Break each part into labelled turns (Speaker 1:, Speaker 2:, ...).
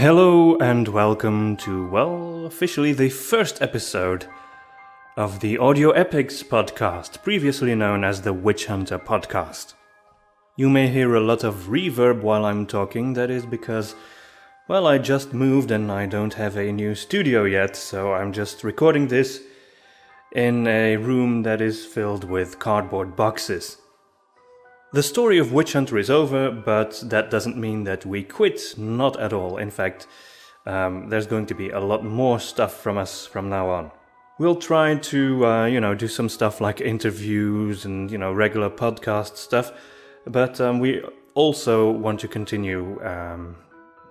Speaker 1: Hello and welcome to, officially the first episode of the Audio Epics podcast, previously known as the Witch Hunter podcast. You may hear a lot of reverb while I'm talking. That is because, I just moved and I don't have a new studio yet, so I'm just recording this in a room that is filled with cardboard boxes. The story of Witch Hunter is over, but that doesn't mean that we quit, not at all. In fact, there's going to be a lot more stuff from us from now on. We'll try to, do some stuff like interviews and, regular podcast stuff, but we also want to continue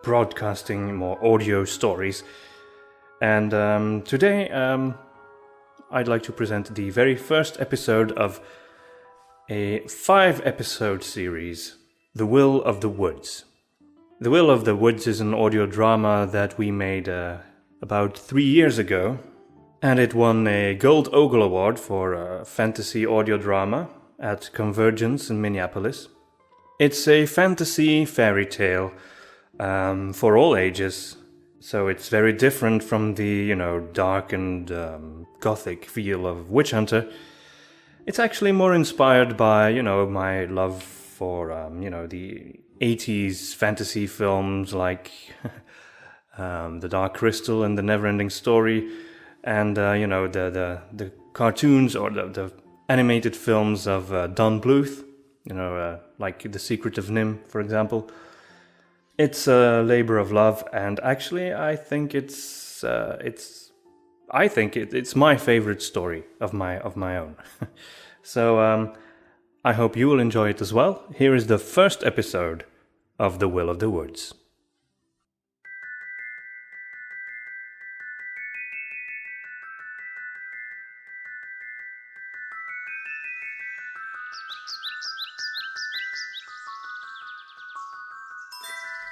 Speaker 1: broadcasting more audio stories. And today, I'd like to present the very first episode of a 5-episode series, The Will of the Woods. The Will of the Woods is an audio drama that we made about 3 years ago, and it won a Gold Ogle Award for fantasy audio drama at Convergence in Minneapolis. It's a fantasy fairy tale for all ages, so it's very different from the, dark and gothic feel of Witch Hunter. It's actually more inspired by, my love for, the 80s fantasy films like The Dark Crystal and The Neverending Story, and, the cartoons or the animated films of Don Bluth, like The Secret of Nim, for example. It's a labor of love, and actually I think it's my favorite story of my own. So I hope you will enjoy it as well. Here is the first episode of The Will of the Woods.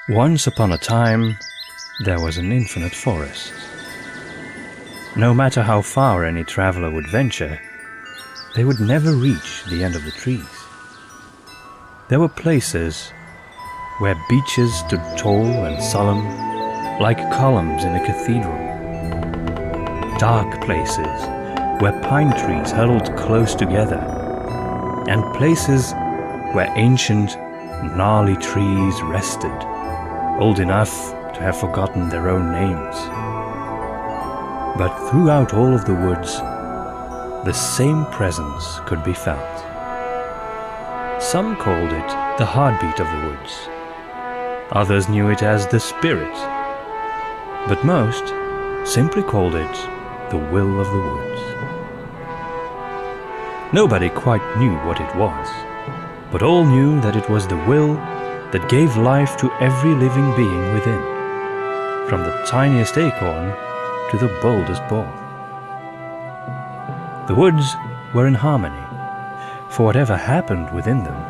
Speaker 1: Once upon a time, there was an infinite forest. No matter how far any traveler would venture, they would never reach the end of the trees. There were places where beeches stood tall and solemn, like columns in a cathedral. Dark places where pine trees huddled close together, and places where ancient, gnarly trees rested, old enough to have forgotten their own names. But throughout all of the woods, the same presence could be felt. Some called it the heartbeat of the woods. Others knew it as the spirit. But most simply called it the will of the woods. Nobody quite knew what it was, but all knew that it was the will that gave life to every living being within, from the tiniest acorn to the boldest ball. The woods were in harmony, for whatever happened within them,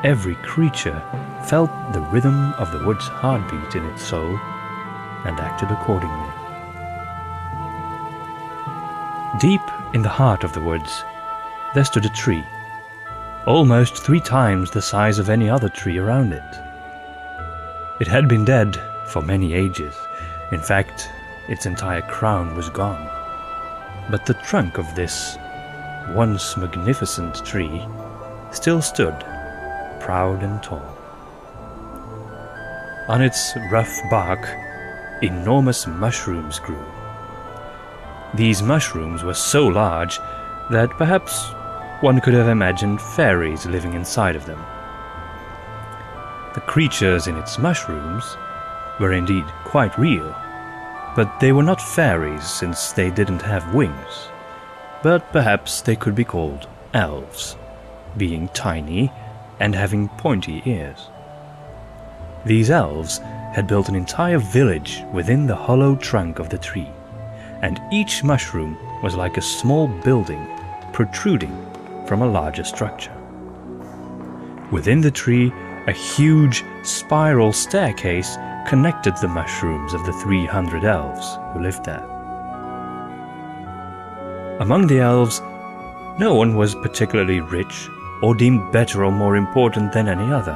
Speaker 1: every creature felt the rhythm of the wood's heartbeat in its soul and acted accordingly. Deep in the heart of the woods, there stood a tree, almost 3 times the size of any other tree around it. It had been dead for many ages. In fact, its entire crown was gone. But the trunk of this once magnificent tree still stood, proud and tall. On its rough bark, enormous mushrooms grew. These mushrooms were so large that perhaps one could have imagined fairies living inside of them. The creatures in its mushrooms were indeed quite real, but they were not fairies since they didn't have wings. But perhaps they could be called elves, being tiny and having pointy ears. These elves had built an entire village within the hollow trunk of the tree, and each mushroom was like a small building protruding from a larger structure. Within the tree, a huge spiral staircase connected the mushrooms of the 300 elves who lived there. Among the elves, no one was particularly rich or deemed better or more important than any other,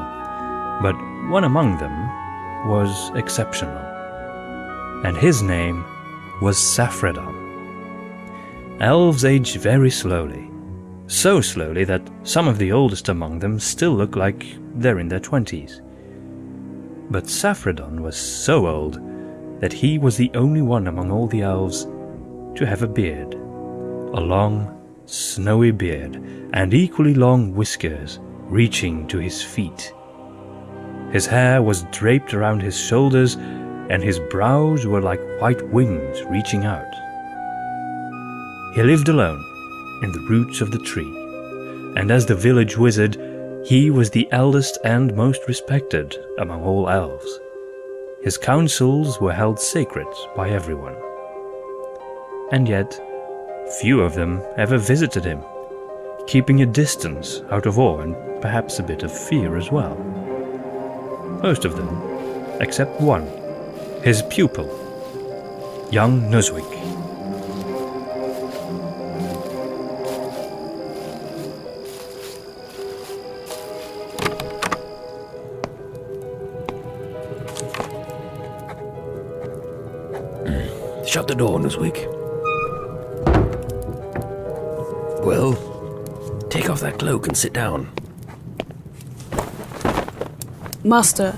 Speaker 1: but one among them was exceptional. and his name was Saffredon. Elves age very slowly, so slowly that some of the oldest among them still look like they're in their 20s. But Saffredon was so old that he was the only one among all the elves to have a beard, a long, snowy beard, and equally long whiskers reaching to his feet. His hair was draped around his shoulders, and his brows were like white wings reaching out. He lived alone in the roots of the tree, and as the village wizard, he was the eldest and most respected among all elves. His counsels were held sacred by everyone. And yet, few of them ever visited him, keeping a distance out of awe and perhaps a bit of fear as well. Most of them, except one, his pupil, young Nowick.
Speaker 2: Shut the door, Nowick. Well, take off that cloak and sit down.
Speaker 3: Master,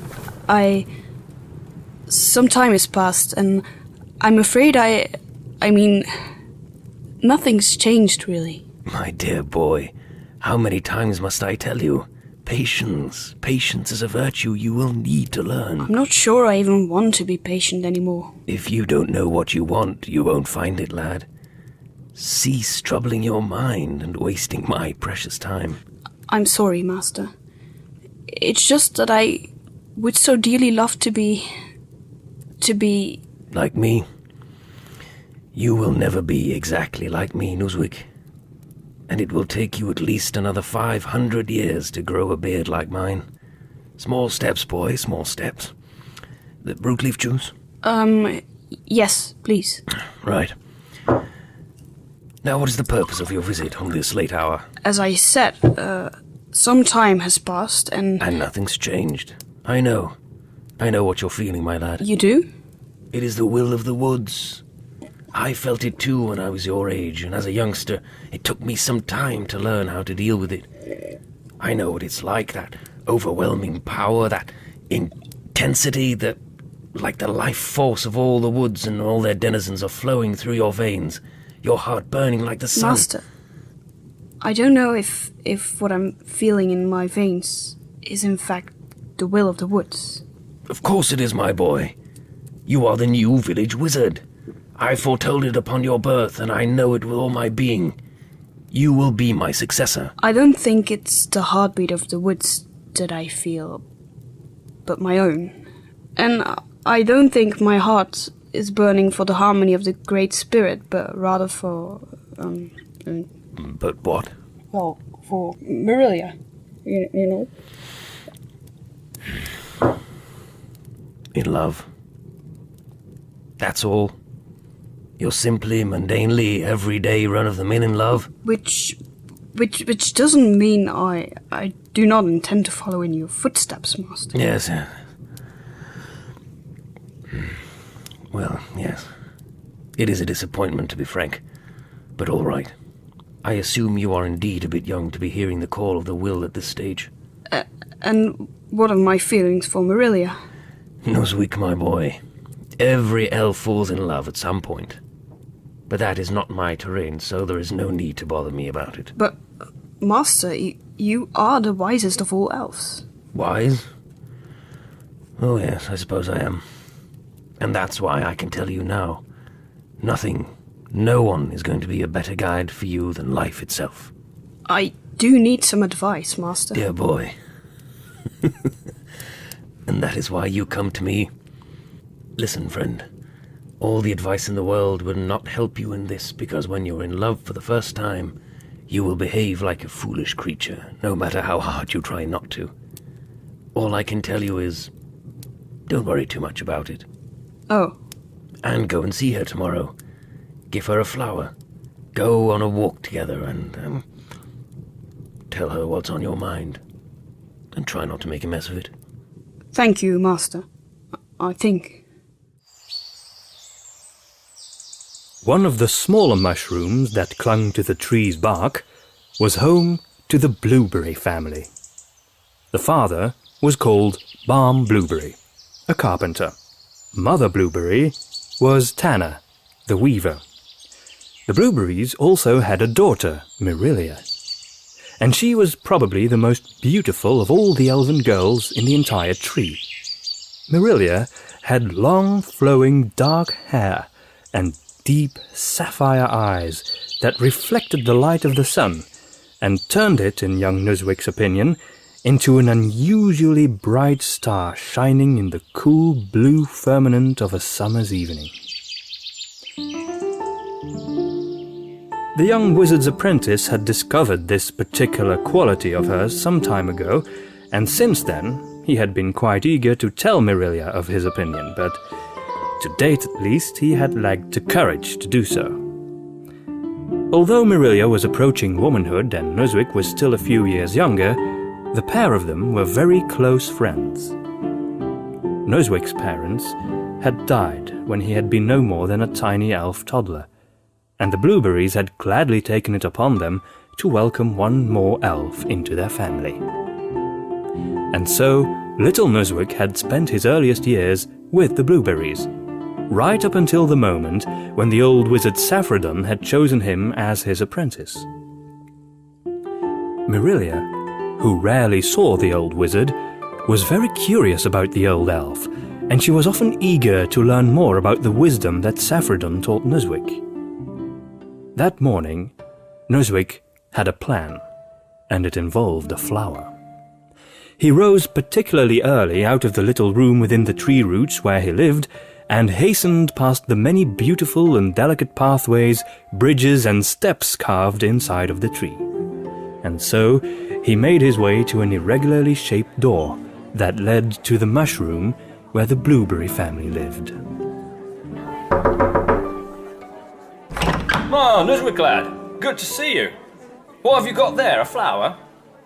Speaker 3: some time has passed, and I'm afraid nothing's changed, really.
Speaker 2: My dear boy, how many times must I tell you? Patience. Patience is a virtue you will need to learn.
Speaker 3: I'm not sure I even want to be patient anymore.
Speaker 2: If you don't know what you want, you won't find it, lad. Cease troubling your mind and wasting my precious time.
Speaker 3: I'm sorry, Master. It's just that I would so dearly love to be...
Speaker 2: Like me? You will never be exactly like me, Nowick. And it will take you at least another 500 years to grow a beard like mine. Small steps, boy, small steps. The root leaf juice?
Speaker 3: Yes, please.
Speaker 2: Right. Now, what is the purpose of your visit on this late hour?
Speaker 3: As I said, some time has passed, and...
Speaker 2: And nothing's changed. I know. I know what you're feeling, my lad.
Speaker 3: You do?
Speaker 2: It is the will of the woods. I felt it too when I was your age, and as a youngster, it took me some time to learn how to deal with it. I know what it's like, that overwhelming power, that intensity, like the life force of all the woods and all their denizens are flowing through your veins, your heart burning like the sun.
Speaker 3: Master, I don't know if what I'm feeling in my veins is in fact the will of the woods.
Speaker 2: Of course it is, my boy. You are the new village wizard. I foretold it upon your birth, and I know it with all my being. You will be my successor.
Speaker 3: I don't think it's the heartbeat of the woods that I feel, but my own. And I don't think my heart is burning for the harmony of the Great Spirit, but rather for,
Speaker 2: But what?
Speaker 3: Well, for Marilia, you know?
Speaker 2: In love. That's all. You're simply, mundanely, everyday run-of-the-mill in love.
Speaker 3: Which doesn't mean I do not intend to follow in your footsteps, Master.
Speaker 2: Yes. Well, yes. It is a disappointment, to be frank. But all right. I assume you are indeed a bit young to be hearing the call of the will at this stage.
Speaker 3: And what are my feelings for Marilia?
Speaker 2: Nowick, my boy. Every elf falls in love at some point. But that is not my terrain, so there is no need to bother me about it.
Speaker 3: But, Master, you are the wisest of all elves.
Speaker 2: Wise? Oh yes, I suppose I am. And that's why I can tell you now. Nothing, no one is going to be a better guide for you than life itself.
Speaker 3: I do need some advice, Master.
Speaker 2: Dear boy. And that is why you come to me. Listen, friend. All the advice in the world will not help you in this, because when you're in love for the first time, you will behave like a foolish creature, no matter how hard you try not to. All I can tell you is, don't worry too much about it.
Speaker 3: Oh.
Speaker 2: And go and see her tomorrow. Give her a flower. Go on a walk together and tell her what's on your mind. And try not to make a mess of it.
Speaker 3: Thank you, Master. I think.
Speaker 1: one of the smaller mushrooms that clung to the tree's bark was home to the blueberry family. The father was called Balm Blueberry, a carpenter. Mother Blueberry was Tanner, the weaver. The blueberries also had a daughter, Marilia, and she was probably the most beautiful of all the elven girls in the entire tree. Marilia had long, flowing, dark hair and deep sapphire eyes that reflected the light of the sun and turned it, in young Nowick's opinion, into an unusually bright star shining in the cool blue firmament of a summer's evening. The young wizard's apprentice had discovered this particular quality of hers some time ago, and since then he had been quite eager to tell Marilia of his opinion, but to date at least he had lacked the courage to do so. Although Marilia was approaching womanhood and Nowick was still a few years younger, the pair of them were very close friends. Nowick's parents had died when he had been no more than a tiny elf toddler, and the blueberries had gladly taken it upon them to welcome one more elf into their family. And so, little Nowick had spent his earliest years with the blueberries, right up until the moment when the old wizard Saffredon had chosen him as his apprentice. Marilia, who rarely saw the old wizard, was very curious about the old elf, and she was often eager to learn more about the wisdom that Saffredon taught Nowick. That morning, Nowick had a plan, and it involved a flower. He rose particularly early out of the little room within the tree roots where he lived, and hastened past the many beautiful and delicate pathways, bridges and steps carved inside of the tree. And so he made his way to an irregularly shaped door that led to the mushroom where the blueberry family lived.
Speaker 4: Oh, Nowick lad, good to see you. What have you got there, a flower?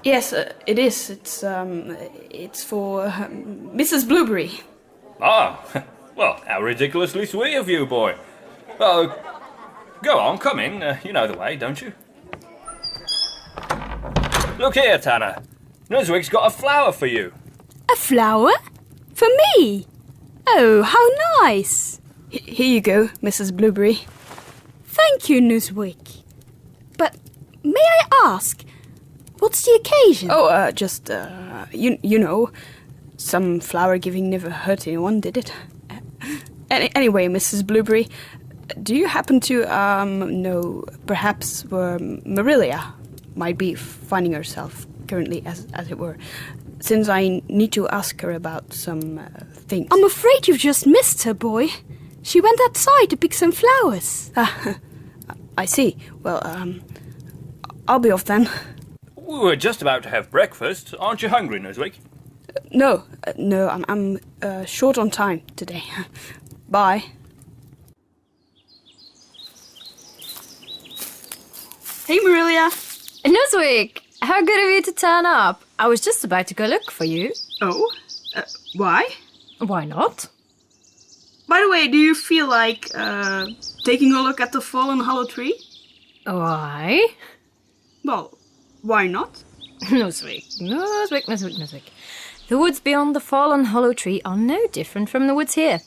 Speaker 3: Yes, it is. It's for Mrs. Blueberry.
Speaker 4: Ah, well, how ridiculously sweet of you, boy. Well, go on, come in. You know the way, don't you? Look here, Tanner. Nowick's got a flower for you.
Speaker 3: A flower? For me? Oh, how nice! Here you go, Mrs. Blueberry. Thank you, Nowick. But may I ask, what's the occasion? Oh, just, you know, some flower giving never hurt anyone, did it? Anyway, Mrs. Blueberry, do you happen to, know perhaps where Marilia might be finding herself currently, as it were, since I need to ask her about some things? I'm afraid you've just missed her, boy. She went outside to pick some flowers. I see. Well, I'll be off then.
Speaker 4: We were just about to have breakfast. Aren't you hungry, Nowick?
Speaker 3: No, I'm short on time today. Bye. Hey, Marilia.
Speaker 5: Nowick, how good of you to turn up. I was just about to go look for you.
Speaker 3: Oh? Why?
Speaker 5: Why not?
Speaker 3: By the way, do you feel like taking a look at the fallen hollow tree?
Speaker 5: Why?
Speaker 3: Well, why not?
Speaker 5: Nowick. The woods beyond the fallen hollow tree are no different from the woods here.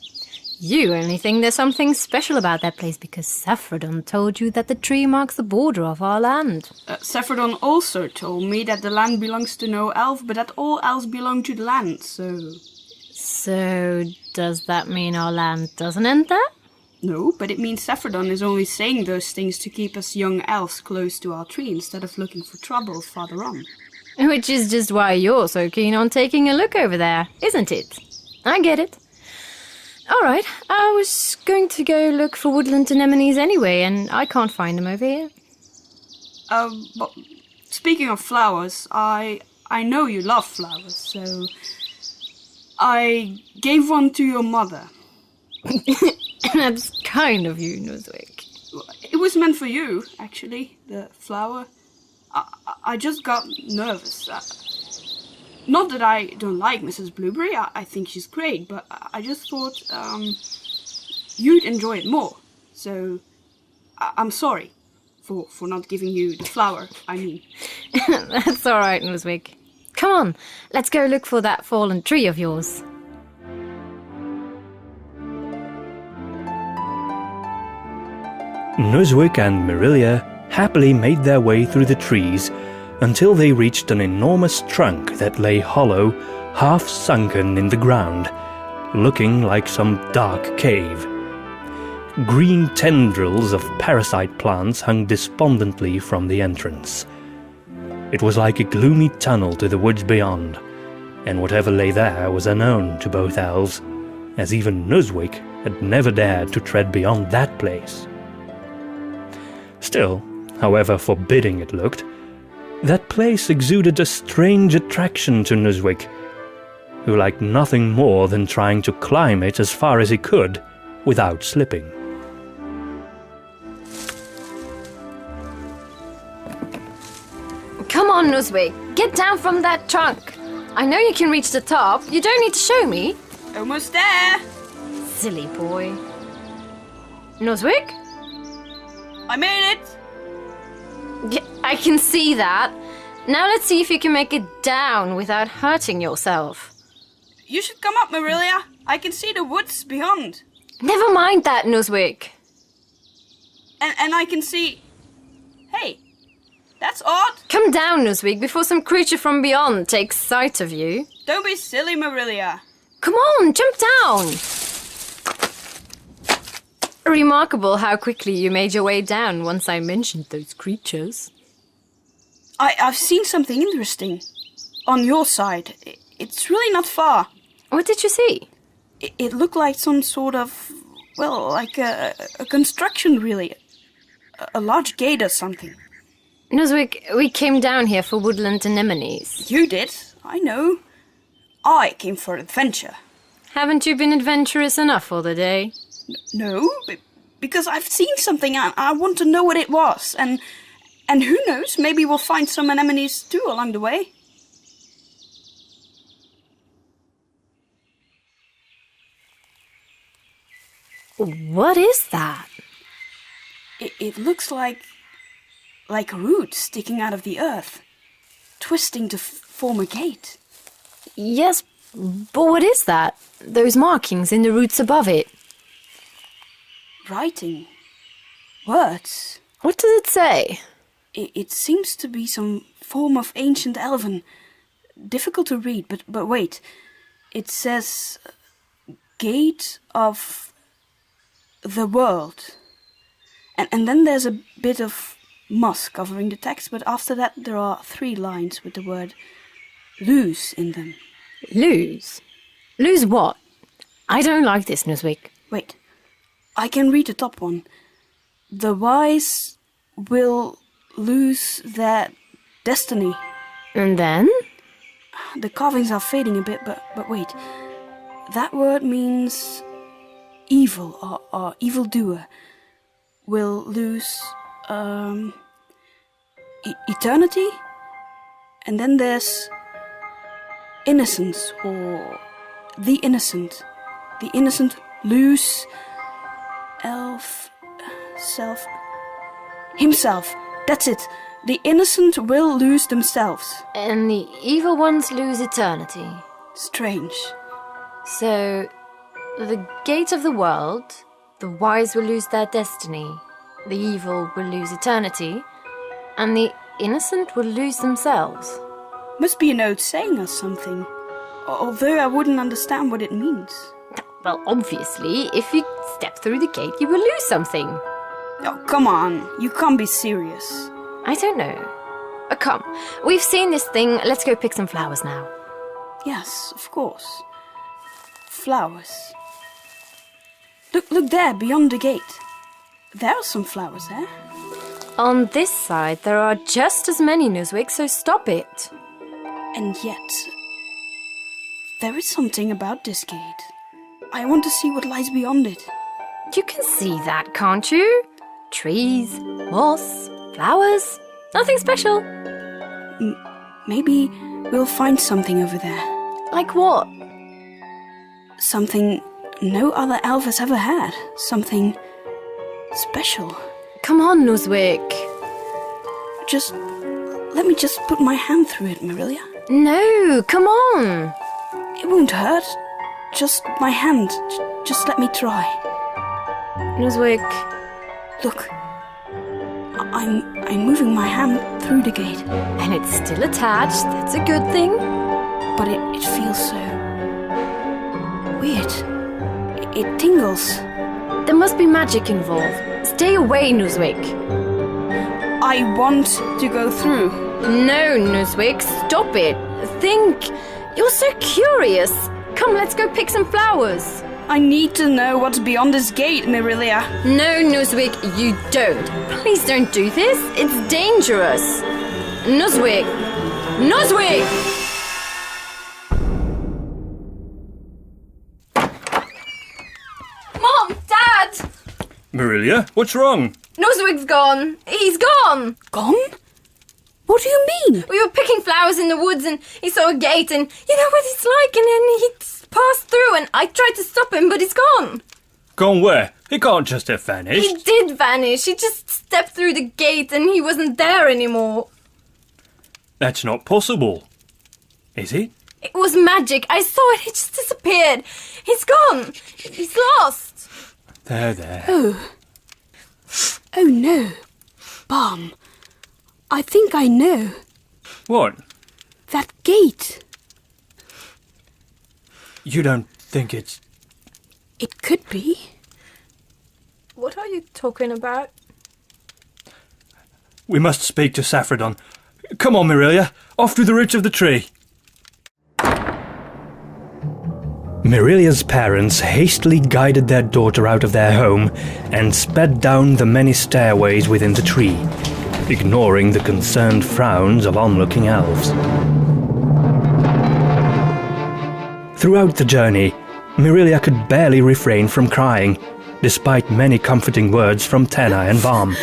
Speaker 5: You only think there's something special about that place because Saffredon told you that the tree marks the border of our land.
Speaker 3: Saffredon also told me that the land belongs to no elf, but that all elves belong to the land, so...
Speaker 5: So, does that mean our land doesn't end there?
Speaker 3: No, but it means Saffredon is only saying those things to keep us young elves close to our tree instead of looking for trouble farther on.
Speaker 5: Which is just why you're so keen on taking a look over there, isn't it? I get it. All right, I was going to go look for woodland anemones anyway, and I can't find them over here.
Speaker 3: But speaking of flowers, I know you love flowers, so I gave one to your mother.
Speaker 5: That's kind of you, Nowick.
Speaker 3: It was meant for you, actually, the flower. I just got nervous. Not that I don't like Mrs. Blueberry, I think she's great, but I just thought you'd enjoy it more. So I'm sorry for not giving you the flower, I mean.
Speaker 5: That's all right, Nowick. Come on, let's go look for that fallen tree of yours.
Speaker 1: Nowick and Marilia happily made their way through the trees until they reached an enormous trunk that lay hollow, half sunken in the ground, looking like some dark cave. Green tendrils of parasite plants hung despondently from the entrance. It was like a gloomy tunnel to the woods beyond, and whatever lay there was unknown to both elves, as even Nowick had never dared to tread beyond that place. Still, however forbidding it looked, that place exuded a strange attraction to Nowick, who liked nothing more than trying to climb it as far as he could without slipping.
Speaker 5: Come on, Nowick, get down from that trunk. I know you can reach the top. You don't need to show me.
Speaker 3: Almost there.
Speaker 5: Silly boy. Nowick?
Speaker 3: I made it.
Speaker 5: Yeah, I can see that. Now let's see if you can make it down without hurting yourself.
Speaker 3: You should come up, Marilia. I can see the woods beyond.
Speaker 5: Never mind that, Nowick.
Speaker 3: And I can see... Hey, that's odd.
Speaker 5: Come down, Nowick, before some creature from beyond takes sight of you.
Speaker 3: Don't be silly, Marilia.
Speaker 5: Come on, jump down. Remarkable how quickly you made your way down once I mentioned those creatures.
Speaker 3: I've seen something interesting. On your side. It's really not far.
Speaker 5: What did you see?
Speaker 3: It looked like some sort of... Well, like a construction, really. A large gate or something.
Speaker 5: Nowick, we came down here for woodland anemones.
Speaker 3: You did. I know. I came for adventure.
Speaker 5: Haven't you been adventurous enough for the day?
Speaker 3: No, because I've seen something and I want to know what it was. And who knows, maybe we'll find some anemones too along the way.
Speaker 5: What is that?
Speaker 3: It looks like roots sticking out of the earth, twisting to form a gate.
Speaker 5: Yes, but what is that? Those markings in the roots above it.
Speaker 3: Writing. Words.
Speaker 5: What does it say?
Speaker 3: It seems to be some form of ancient elven. Difficult to read, but wait. It says... Gate of... the world. And then there's a bit of moss covering the text, but after that there are 3 lines with the word lose in them.
Speaker 5: Lose? Lose what? I don't like this, Nowick.
Speaker 3: Wait, I can read the top one. The wise will lose their destiny.
Speaker 5: And then?
Speaker 3: The carvings are fading a bit, but wait. That word means evil or evildoer. Will lose eternity. And then there's innocence or the innocent. The innocent lose himself. That's it. The innocent will lose themselves.
Speaker 5: And the evil ones lose eternity.
Speaker 3: Strange.
Speaker 5: So, the gate of the world, the wise will lose their destiny, the evil will lose eternity, and the innocent will lose themselves.
Speaker 3: Must be a note saying us something. Although I wouldn't understand what it means.
Speaker 5: Well, obviously, if you step through the gate, you will lose something.
Speaker 3: Oh, come on. You can't be serious.
Speaker 5: I don't know. Come, we've seen this thing. Let's go pick some flowers now.
Speaker 3: Yes, of course. Flowers. Look there, beyond the gate. There are some flowers there.
Speaker 5: On this side, there are just as many, Nowick, so stop it.
Speaker 3: And yet, there is something about this gate. I want to see what lies beyond it.
Speaker 5: You can see that, can't you? Trees, moss, flowers, nothing special.
Speaker 3: Maybe we'll find something over there.
Speaker 5: Like what?
Speaker 3: Something no other elf has ever had. Something special.
Speaker 5: Come on, Nowick.
Speaker 3: Let me just put my hand through it, Marilia.
Speaker 5: No, come on.
Speaker 3: It won't hurt. Just my hand. Just let me try.
Speaker 5: Nowick.
Speaker 3: Look. I'm moving my hand through the gate.
Speaker 5: And it's still attached. That's a good thing.
Speaker 3: But it feels so weird. It tingles.
Speaker 5: There must be magic involved. Stay away, Nowick.
Speaker 3: I want to go through.
Speaker 5: No, Nowick, stop it. Think. You're so curious. Come, let's go pick some flowers.
Speaker 3: I need to know what's beyond this gate, Marilia.
Speaker 5: No, Nowick, you don't. Please don't do this. It's dangerous. Nowick! Nowick! Mom! Dad!
Speaker 1: Marilia, what's wrong?
Speaker 5: Nowick's gone. He's gone.
Speaker 3: Gone? What do you mean?
Speaker 5: We were picking flowers in the woods and he saw a gate and you know what it's like and then he passed through and I tried to stop him but he's gone.
Speaker 1: Gone where? He can't just have vanished.
Speaker 5: He did vanish. He just stepped through the gate and he wasn't there anymore.
Speaker 1: That's not possible. Is it?
Speaker 5: It was magic. I saw it. He just disappeared. He's gone. He's lost.
Speaker 1: There.
Speaker 3: Oh no. Balm. I think I know.
Speaker 1: What?
Speaker 3: That gate.
Speaker 1: You don't think it's...
Speaker 3: It could be.
Speaker 5: What are you talking about?
Speaker 1: We must speak to Saffredon. Come on, Marilia. Off through the roots of the tree. Marilia's parents hastily guided their daughter out of their home and sped down the many stairways within the tree, ignoring the concerned frowns of onlooking elves. Throughout the journey, Marilia could barely refrain from crying, despite many comforting words from Tenai and Balm.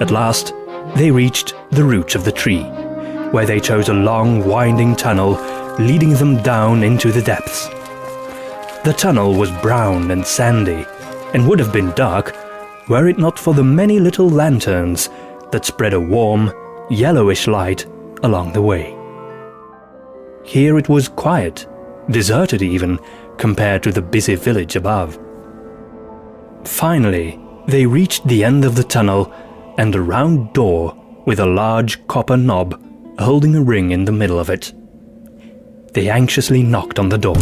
Speaker 1: At last, they reached the roots of the tree, where they chose a long, winding tunnel leading them down into the depths. The tunnel was brown and sandy, and would have been dark were it not for the many little lanterns that spread a warm, yellowish light along the way. Here it was quiet, deserted even, compared to the busy village above. Finally, they reached the end of the tunnel and a round door with a large copper knob holding a ring in the middle of it. They anxiously knocked on the door.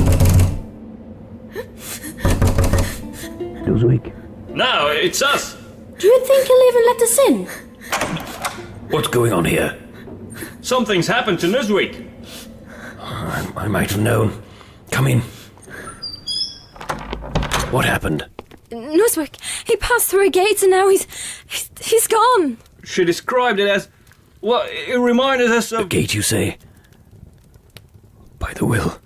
Speaker 2: Nowick.
Speaker 4: No, it's us.
Speaker 3: Do you think he'll even let us in?
Speaker 2: What's going on here?
Speaker 4: Something's happened to Nowick.
Speaker 2: I might have known. Come in. What happened?
Speaker 5: Nowick, he passed through a gate and now he's gone.
Speaker 4: She described it as... Well, it reminded us
Speaker 2: A
Speaker 4: of...
Speaker 2: gate, you say? By the will.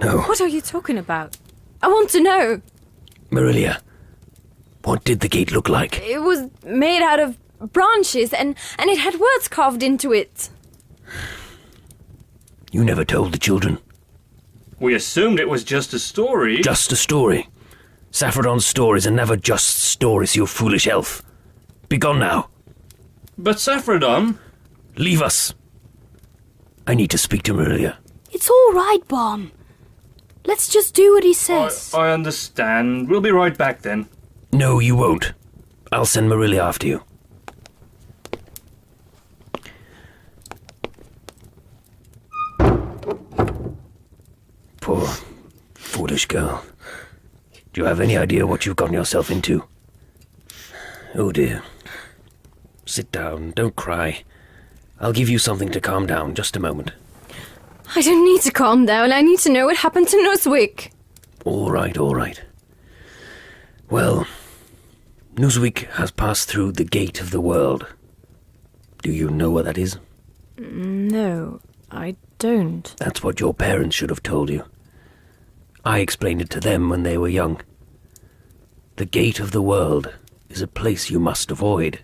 Speaker 2: No.
Speaker 5: What are you talking about? I want to know.
Speaker 2: Marilia, what did the gate look like?
Speaker 5: It was made out of branches and it had words carved into it.
Speaker 2: You never told the children.
Speaker 4: We assumed it was just a story.
Speaker 2: Just a story. Saffredon's stories are never just stories, you foolish elf. Be gone now.
Speaker 4: But Saffredon...
Speaker 2: Leave us. I need to speak to Marilia.
Speaker 3: It's all right, Balm. Let's just do what he says.
Speaker 1: I understand. We'll be right back then.
Speaker 2: No, you won't. I'll send Marilia after you. Poor, foolish girl. Do you have any idea what you've gotten yourself into? Oh dear. Sit down, don't cry. I'll give you something to calm down, just a moment.
Speaker 5: I don't need to calm down. I need to know what happened to Nowick.
Speaker 2: All right. Well, Nowick has passed through the gate of the world. Do you know what that is?
Speaker 5: No, I don't.
Speaker 2: That's what your parents should have told you. I explained it to them when they were young. The gate of the world is a place you must avoid.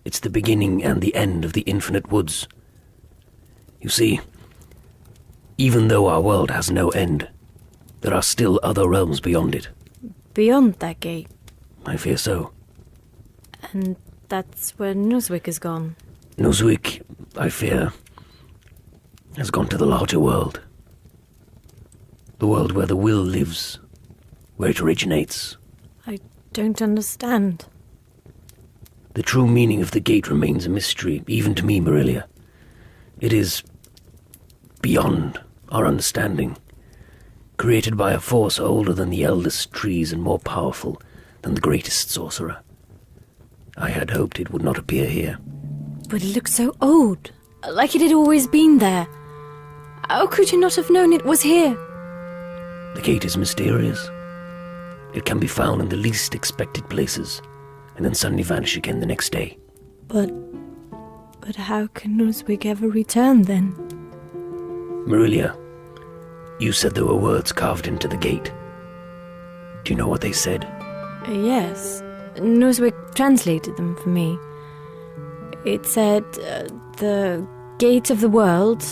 Speaker 2: It's the beginning and the end of the infinite woods. You see, even though our world has no end, There are still other realms beyond it.
Speaker 5: Beyond that gate.
Speaker 2: I fear so.
Speaker 5: And that's where Nowick has gone.
Speaker 2: Nowick, I fear, has gone to the larger world. The world where the will lives, where it originates.
Speaker 5: I don't understand.
Speaker 2: The true meaning of the gate remains a mystery, even to me, Marilia. It is beyond our understanding, created by a force older than the eldest trees and more powerful than the greatest sorcerer. I had hoped it would not appear here.
Speaker 5: But it looks so old, like it had always been there. How could you not have known it was here?
Speaker 2: The gate is mysterious. It can be found in the least expected places, and then suddenly vanish again the next day.
Speaker 5: But how can Nowick ever return then?
Speaker 2: Marilia, you said there were words carved into the gate. Do you know what they said?
Speaker 5: Yes, Nowick translated them for me. It said, the gate of the world,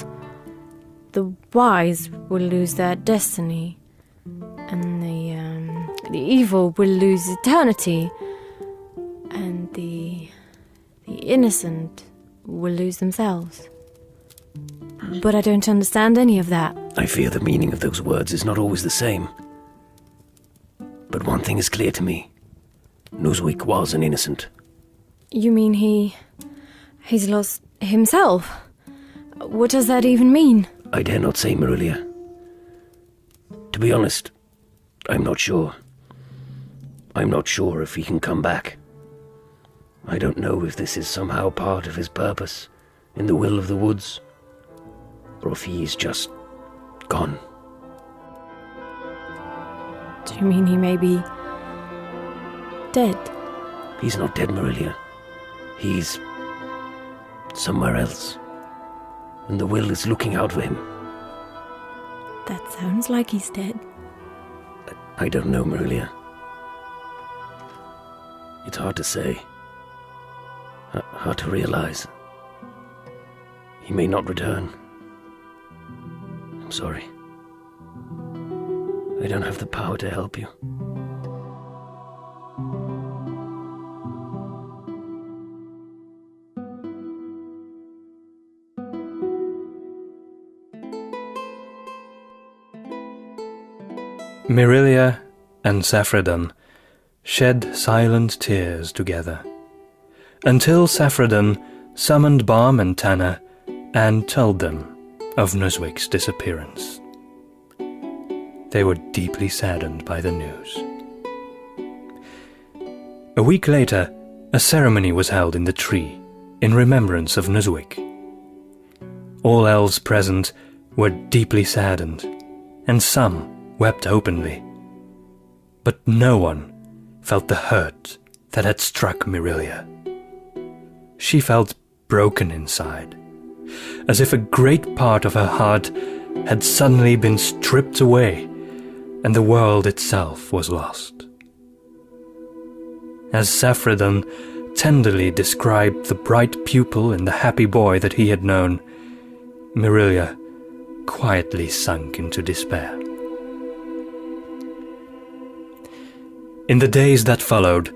Speaker 5: the wise will lose their destiny, and the evil will lose eternity, and the innocent will lose themselves. But I don't understand any of that.
Speaker 2: I fear the meaning of those words is not always the same. But one thing is clear to me. Nowick was an innocent.
Speaker 5: You mean he's lost himself? What does that even mean?
Speaker 2: I dare not say, Marilia. To be honest, I'm not sure. I'm not sure if he can come back. I don't know if this is somehow part of his purpose in the will of the woods, or if he's just gone.
Speaker 5: Do you mean he may be dead?
Speaker 2: He's not dead, Marilia. He's somewhere else, and the will is looking out for him.
Speaker 5: That sounds like he's dead.
Speaker 2: I don't know, Marilia. It's hard to say. Hard to realize. He may not return. I'm sorry. I don't have the power to help you.
Speaker 1: Marilia and Saffredin shed silent tears together, until Saffredin summoned Balm and Tanner and told them of Nowick's disappearance. They were deeply saddened by the news. A week later, a ceremony was held in the tree in remembrance of Nowick. All elves present were deeply saddened, and some wept openly. But no one felt the hurt that had struck Marilia. She felt broken inside, as if a great part of her heart had suddenly been stripped away, and the world itself was lost. As Saffredin tenderly described the bright pupil and the happy boy that he had known, Marilia quietly sunk into despair. In the days that followed,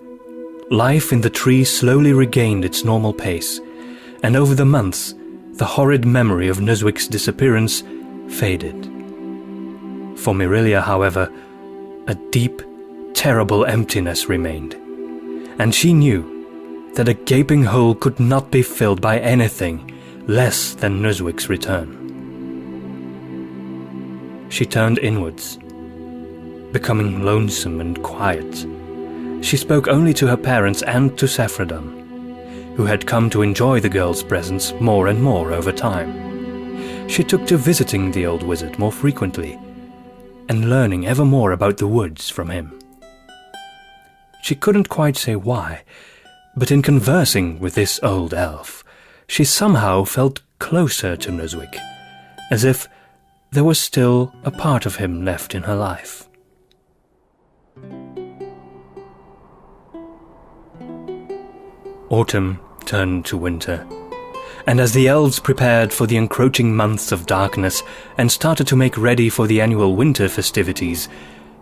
Speaker 1: life in the tree slowly regained its normal pace, and over the months, the horrid memory of Nowick's disappearance faded. For Marilia, however, a deep, terrible emptiness remained, and she knew that a gaping hole could not be filled by anything less than Nowick's return. She turned inwards, becoming lonesome and quiet. She spoke only to her parents and to Saffredin, who had come to enjoy the girl's presence more and more over time. She took to visiting the old wizard more frequently, and learning ever more about the woods from him. She couldn't quite say why, but in conversing with this old elf, she somehow felt closer to Nowick, as if there was still a part of him left in her life. Autumn turned to winter, and as the elves prepared for the encroaching months of darkness and started to make ready for the annual winter festivities,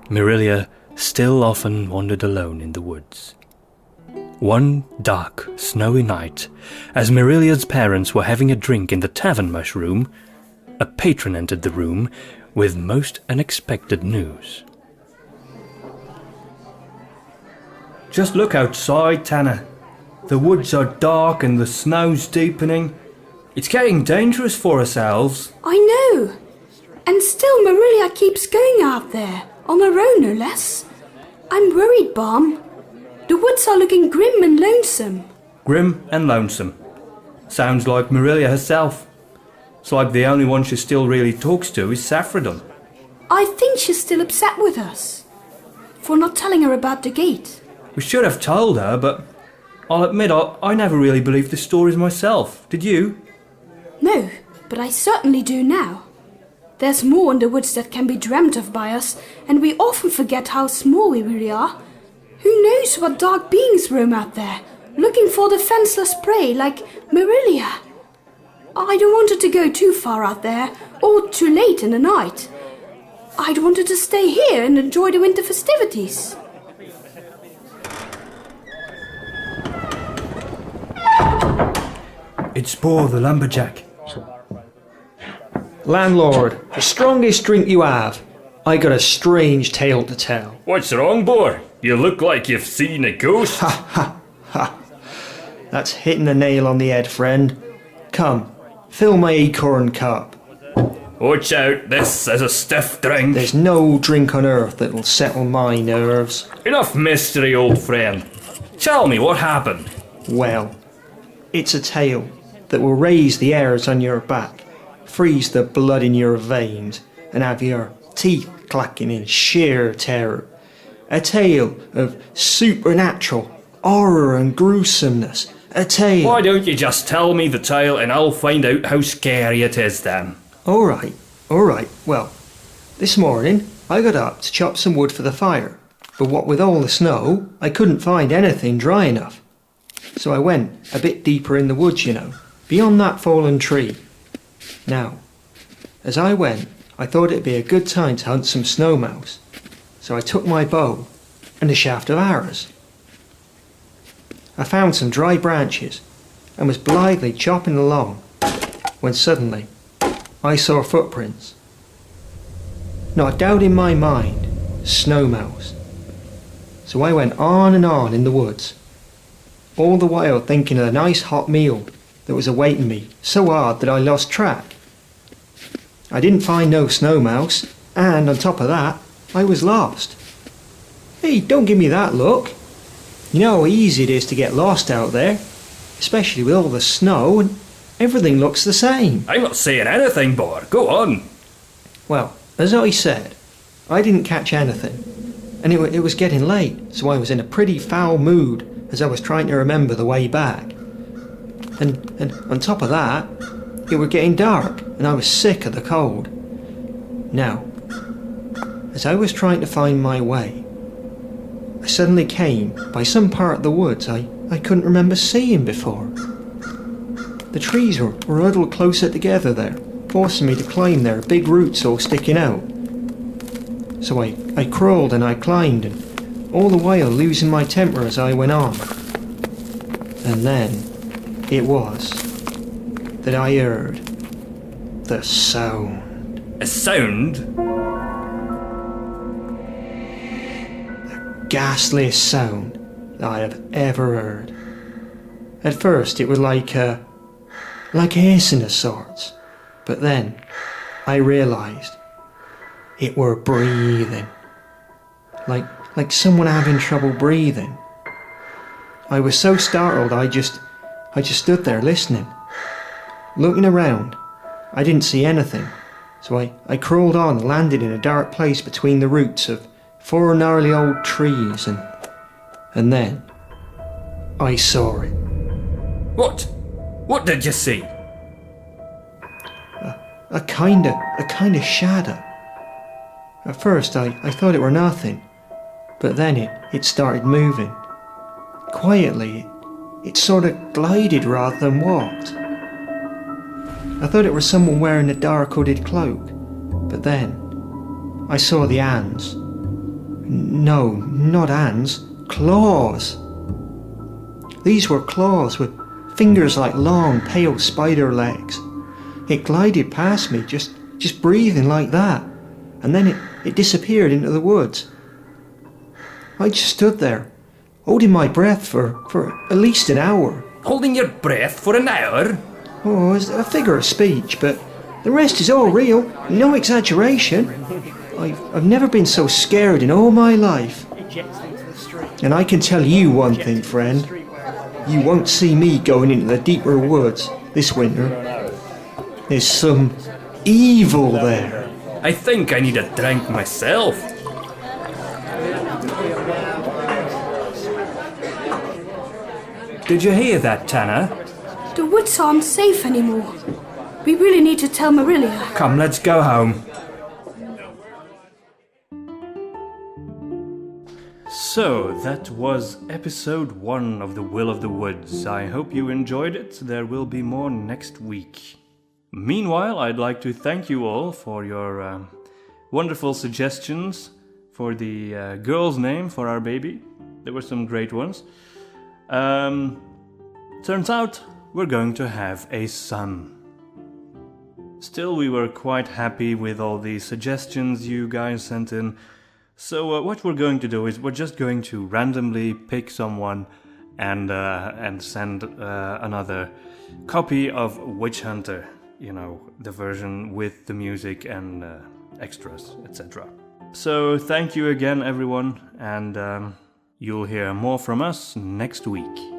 Speaker 1: Marilia still often wandered alone in the woods. One dark, snowy night, as Marilia's parents were having a drink in the tavern mushroom, a patron entered the room with most unexpected news.
Speaker 6: Just look outside, Tanner. The woods are dark and the snow's deepening. It's getting dangerous for us elves.
Speaker 3: I know. And still Marilia keeps going out there, on her own no less. I'm worried, Barm. The woods are looking grim and lonesome.
Speaker 6: Grim and lonesome. Sounds like Marilia herself. It's like the only one she still really talks to is Saffredon.
Speaker 3: I think she's still upset with us for not telling her about the gate.
Speaker 6: We should have told her, but I'll admit I never really believed the stories myself. Did you?
Speaker 3: No, but I certainly do now. There's more in the woods that can be dreamt of by us, and we often forget how small we really are. Who knows what dark beings roam out there, looking for defenseless prey like Marilia. I don't want her to go too far out there, or too late in the night. I'd want her to stay here and enjoy the winter festivities.
Speaker 6: It's Boar the lumberjack.
Speaker 7: Landlord, the strongest drink you have. I got a strange tale to tell.
Speaker 4: What's wrong, boy? You look like you've seen a ghost.
Speaker 7: That's hitting the nail on the head, friend. Come, fill my acorn cup.
Speaker 4: Watch out, this is a stiff drink.
Speaker 7: There's no drink on earth that'll settle my nerves.
Speaker 4: Enough mystery, old friend. Tell me what happened.
Speaker 7: Well, it's a tale that will raise the hairs on your back, freeze the blood in your veins, and have your teeth clacking in sheer terror. A tale of supernatural horror and gruesomeness. A tale...
Speaker 4: Why don't you just tell me the tale and I'll find out how scary it is then?
Speaker 7: All right. Well, this morning I got up to chop some wood for the fire, but what with all the snow, I couldn't find anything dry enough. So I went a bit deeper in the woods, beyond that fallen tree. Now, as I went, I thought it'd be a good time to hunt some snow mouse. So I took my bow and a shaft of arrows. I found some dry branches and was blithely chopping along when suddenly I saw footprints. Not a doubt in my mind, snow mouse. So I went on and on in the woods, all the while thinking of a nice hot meal that was awaiting me so hard that I lost track. I didn't find no snow mouse, and on top of that, I was lost. Hey, don't give me that look. You know how easy it is to get lost out there, especially with all the snow and everything looks the same.
Speaker 4: I'm not saying anything, boy. Go on.
Speaker 7: Well, as I said, I didn't catch anything, and it was getting late, so I was in a pretty foul mood as I was trying to remember the way back. And on top of that, it was getting dark, and I was sick of the cold. Now, as I was trying to find my way, I suddenly came by some part of the woods I couldn't remember seeing before. The trees were huddled closer together there, forcing me to climb their big roots all sticking out. So I crawled and I climbed, and all the while losing my temper as I went on. And then it was that I heard the sound.
Speaker 4: A sound?
Speaker 7: Ghastliest sound that I have ever heard. At first it was like a hissing of sorts, but then I realised it were breathing, like someone having trouble breathing. I was so startled I just stood there listening. Looking around, I didn't see anything, so I crawled on and landed in a dark place between the roots of 4 gnarly old trees, and then I saw it.
Speaker 4: What? What did you see?
Speaker 7: A kind of shadow. At first I thought it were nothing, but then it started moving. Quietly, it sort of glided rather than walked. I thought it was someone wearing a dark hooded cloak. But then, I saw the hands. No, not hands. Claws. These were claws with fingers like long, pale spider legs. It glided past me, just breathing like that. And then it disappeared into the woods. I just stood there, holding my breath for at least an hour.
Speaker 2: Holding your breath for an hour?
Speaker 7: Oh, it's a figure of speech, but the rest is all real, no exaggeration. I've never been so scared in all my life. And I can tell you one thing, friend. You won't see me going into the deeper woods this winter. There's some evil there.
Speaker 6: I think I need a drink myself. Did you hear that, Tanner?
Speaker 3: The woods aren't safe anymore. We really need to tell Marilia.
Speaker 6: Come, let's go home. So, that was episode 1 of The Will of the Woods. I hope you enjoyed it. There will be more next week. Meanwhile, I'd like to thank you all for your wonderful suggestions for the girl's name for our baby. There were some great ones. Turns out we're going to have a son. Still, we were quite happy with all the suggestions you guys sent in. So what we're going to do is we're just going to randomly pick someone and send another copy of Witch Hunter. You know, the version with the music and extras, etc. So thank you again, everyone, and you'll hear more from us next week.